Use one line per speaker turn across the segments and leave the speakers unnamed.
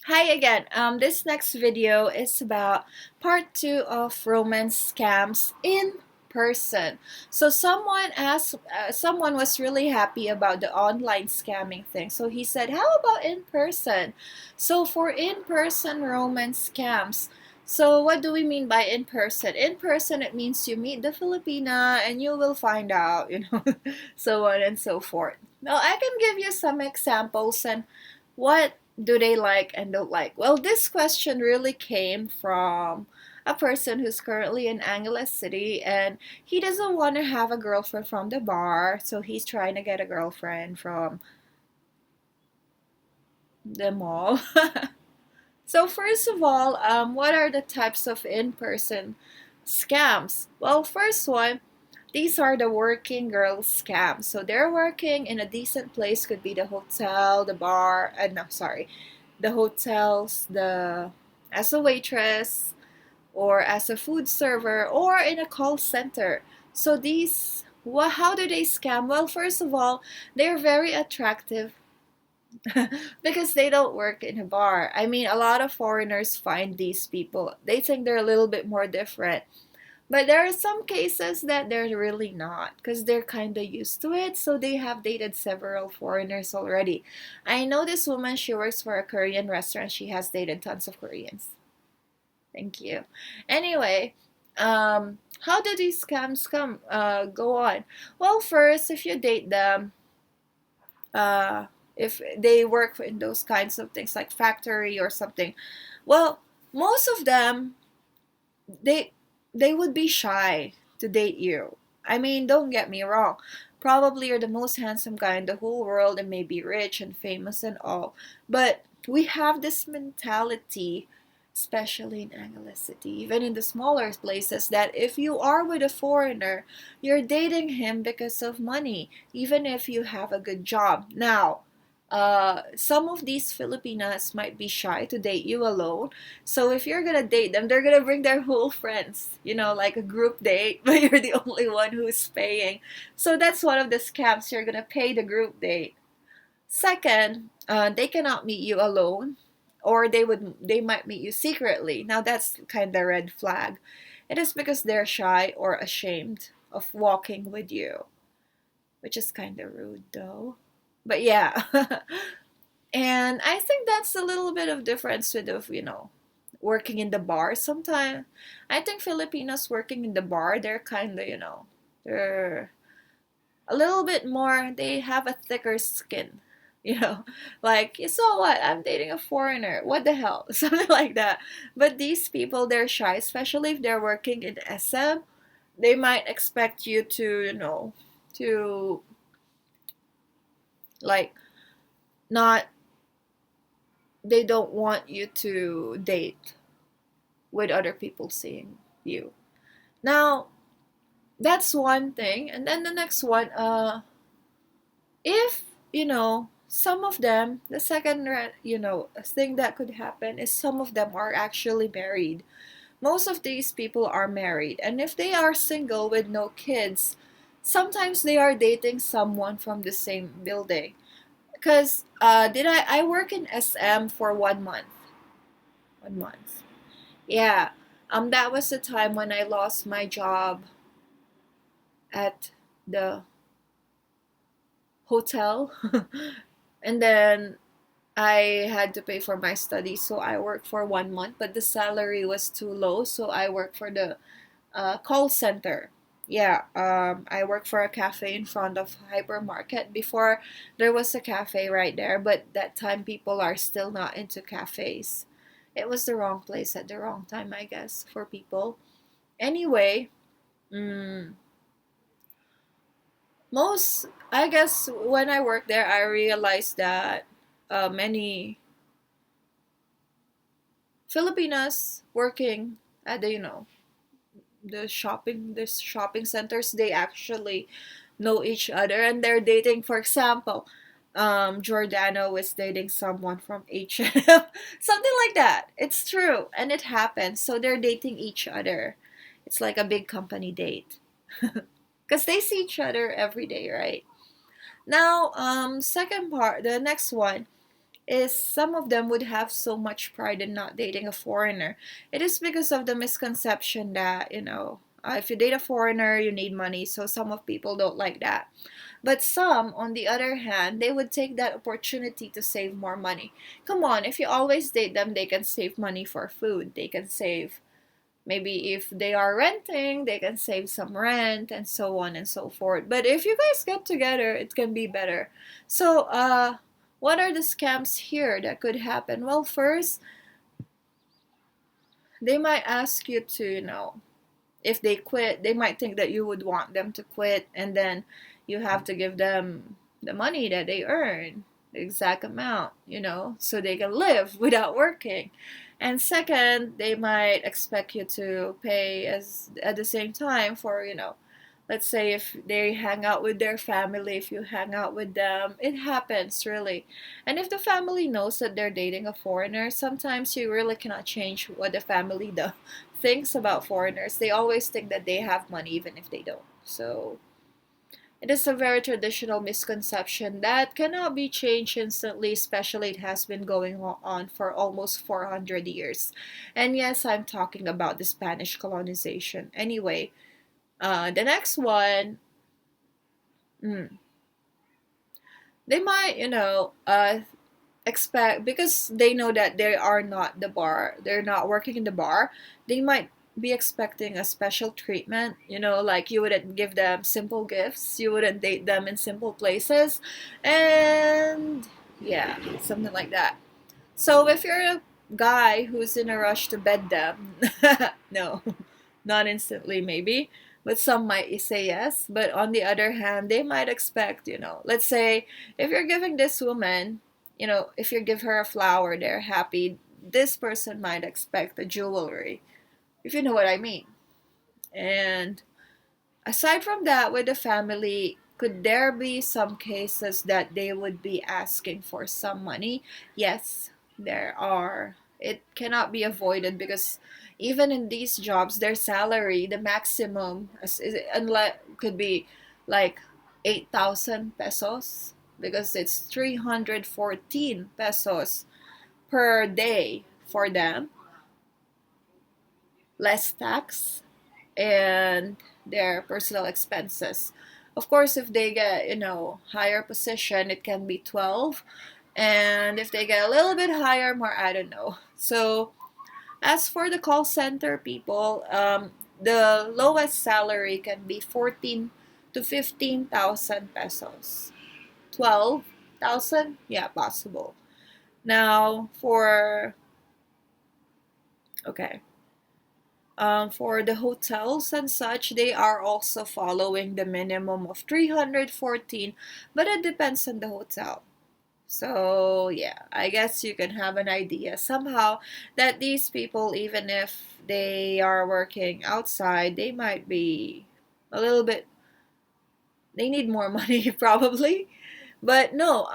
Hi again. This next video is about part 2 of romance scams in person. So someone was really happy about the online scamming thing. So he said, "How about in person?" So for in-person romance scams, so what do we mean by in person? In person, it means you meet the Filipina and you will find out, so on and so forth. Now I can give you some examples and what do they like and don't like? Well, this question really came from a person who's currently in Angeles City and he doesn't want to have a girlfriend from the bar, so he's trying to get a girlfriend from the mall. So, first of all, what are the types of in person scams? Well, first one, these are the working girl scams. So, they're working in a decent place, could be the hotel, the bar, no, sorry, the hotels, the as a waitress or as a food server or in a call center. So how do they scam? Well, first of all, they're very attractive because they don't work in a bar. I mean, a lot of foreigners find these people. They think they're a little bit more different. But there are some cases that they're really not because they're kind of used to it. So they have dated several foreigners already. I know this woman, she works for a Korean restaurant. She has dated tons of Koreans. Thank you. Anyway, how do these scams go on? Well, first, if you date them, uh, if they work in those kinds of things like factory or something, well, most of them they they would be shy to date you. I mean, don't get me wrong. Probably you're the most handsome guy in the whole world and maybe rich and famous and all. But we have this mentality, especially in Angeles City, even in the smaller places, that if you are with a foreigner, you're dating him because of money, even if you have a good job. Now, some of these Filipinas might be shy to date you alone. So if you're gonna date them, they're gonna bring their whole friends, like a group date, but you're the only one who's paying. So that's one of the scams. You're gonna pay the group date. Second, they cannot meet you alone, or they might meet you secretly. Now that's kind of red flag. It is because they're shy or ashamed of walking with you, which is kind of rude though. But yeah. And I think that's a little bit of difference with working in the bar. Sometimes I think Filipinos working in the bar, they're kind of, they're a little bit more, they have a thicker skin. Like, so what? I'm dating a foreigner. What the hell? Something like that. But these people, they're shy, especially if they're working in SM. They might expect you to, to like not, they don't want you to date with other people seeing you. Now, that's one thing. And then the next one, if, some of them, the second, thing that could happen is some of them are actually married. Most of these people are married. And if they are single with no kids, sometimes they are dating someone from the same building. Because I work in SM for 1 month. 1 month. Yeah. That was the time when I lost my job at the hotel. And then I had to pay for my studies, so I worked for 1 month, but the salary was too low, so I worked for the call center. Yeah, I worked for a cafe in front of hypermarket. Before there was a cafe right there, but that time people are still not into cafes. It was the wrong place at the wrong time, I guess, for people. Anyway, mm, I guess when I worked there, I realized that many Filipinas working at the shopping centers, they actually know each other and they're dating. For example, Giordano was dating someone from H&M, something like that. It's true, and it happens. So they're dating each other. It's like a big company date because they see each other every day, right? Now, second part, the next one. is some of them would have so much pride in not dating a foreigner. It is because of the misconception that, if you date a foreigner, you need money. So some of people don't like that. But some, on the other hand, they would take that opportunity to save more money. Come on, if you always date them, they can save money for food. They can save, maybe if they are renting, they can save some rent and so on and so forth. But if you guys get together, it can be better. So, what are the scams here that could happen? Well, first, they might ask you to, if they quit, they might think that you would want them to quit, and then you have to give them the money that they earn, the exact amount, so they can live without working. And second, they might expect you to pay as at the same time for, let's say if they hang out with their family, if you hang out with them, it happens really. And if the family knows that they're dating a foreigner, sometimes you really cannot change what the family thinks about foreigners. They always think that they have money even if they don't. So it is a very traditional misconception that cannot be changed instantly, especially it has been going on for almost 400 years. And yes, I'm talking about the Spanish colonization. Anyway, the next one, mm, they might, expect, because they know that they are not the bar, they're not working in the bar, they might be expecting a special treatment, like you wouldn't give them simple gifts, you wouldn't date them in simple places, and yeah, something like that. So if you're a guy who's in a rush to bed them, no, not instantly maybe, but some might say yes. But on the other hand, they might expect, let's say if you're giving this woman, if you give her a flower, they're happy. This person might expect a jewelry, if you know what I mean. And aside from that, with the family, could there be some cases that they would be asking for some money? Yes, there are. It cannot be avoided because even in these jobs, their salary, the maximum, unless could be like 8,000 pesos because it's 314 pesos per day for them, less tax and their personal expenses. Of course, if they get, higher position, it can be 12. And if they get a little bit higher, more, I don't know. So, as for the call center people, the lowest salary can be 14 to 15,000 pesos. 12,000? Yeah, possible. Now, okay. For the hotels and such, they are also following the minimum of 314, but it depends on the hotel. So, yeah, I guess you can have an idea somehow that these people, even if they are working outside, they might be a little bit, they need more money probably. But no,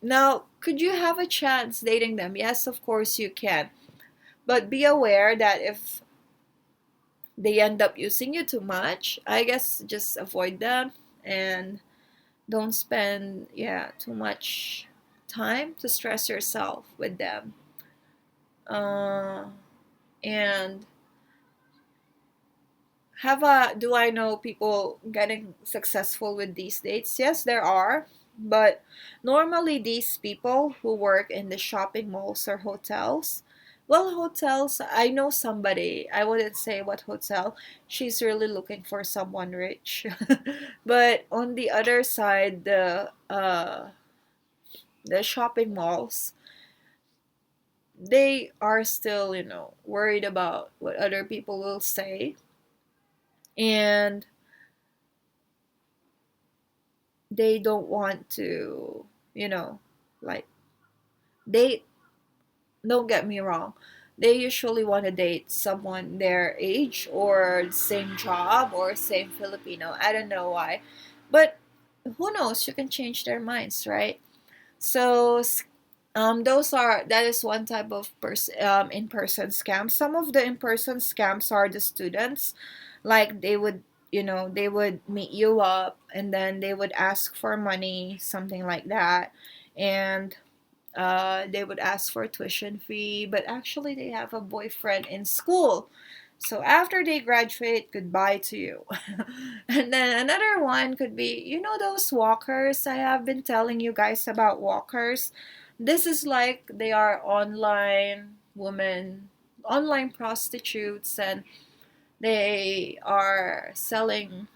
now, could you have a chance dating them? Yes, of course you can. But be aware that if they end up using you too much, I guess just avoid them and don't spend, yeah, too much time to stress yourself with them. Uh, and do I know people getting successful with these dates? Yes, there are. But normally, these people who work in the shopping malls or hotels, well, hotels, I know somebody, I wouldn't say what hotel, she's really looking for someone rich. But on the other side, the shopping malls, they are still, worried about what other people will say. And they don't want to, like date. Don't get me wrong. They usually want to date someone their age or same job or same Filipino. I don't know why. But who knows? You can change their minds, right? So, that is one type of in-person scam. Some of the in-person scams are the students, like they would meet you up and then they would ask for money, something like that, and They would ask for tuition fee, but actually they have a boyfriend in school. So after they graduate, goodbye to you. And then another one could be, you know, those walkers. I have been telling you guys about walkers. This is like they are online women, online prostitutes, and they are selling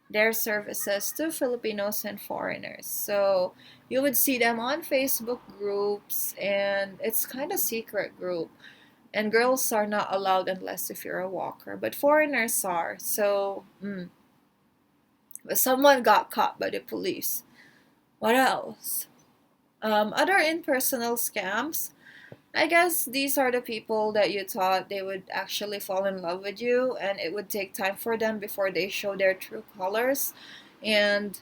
their services to Filipinos and foreigners. So you would see them on Facebook groups, and it's kind of secret group. And girls are not allowed unless if you're a walker, but foreigners are. So someone got caught by the police. What else? Other impersonal scams. I guess these are the people that you thought they would actually fall in love with you, and it would take time for them before they show their true colors. And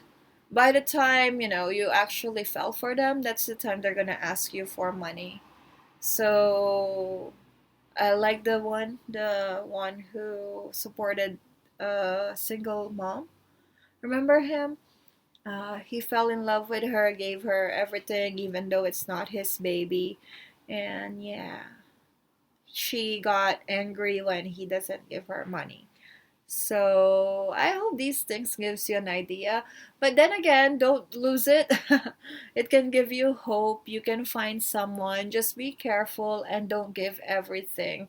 by the time, you know, you actually fell for them, that's the time they're gonna ask you for money. So I like the one who supported a single mom. Remember him? He fell in love with her, gave her everything, even though it's not his baby. And yeah, she got angry when he doesn't give her money. So I hope these things gives you an idea. But then again, don't lose it. It can give you hope. You can find someone. Just be careful and don't give everything.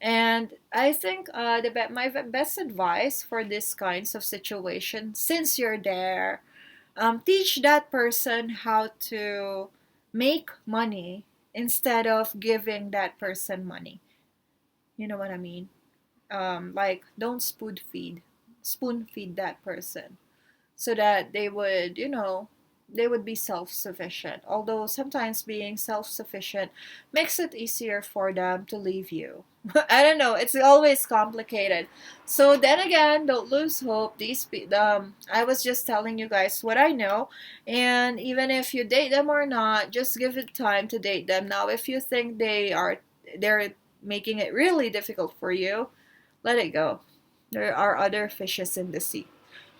And I think my best advice for this kinds of situation, since you're there, teach that person how to make money instead of giving that person money. You know what I mean? Like don't spoon feed that person, so that they would, they would be self-sufficient. Although sometimes being self-sufficient makes it easier for them to leave you. I don't know, it's always complicated. So then again, don't lose hope. I was just telling you guys what I know, and even if you date them or not, just give it time to date them. Now if you think they're making it really difficult for you, let it go. There are other fishes in the sea.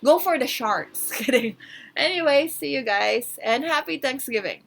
Go for the sharks. Kidding. Anyway, see you guys and happy Thanksgiving.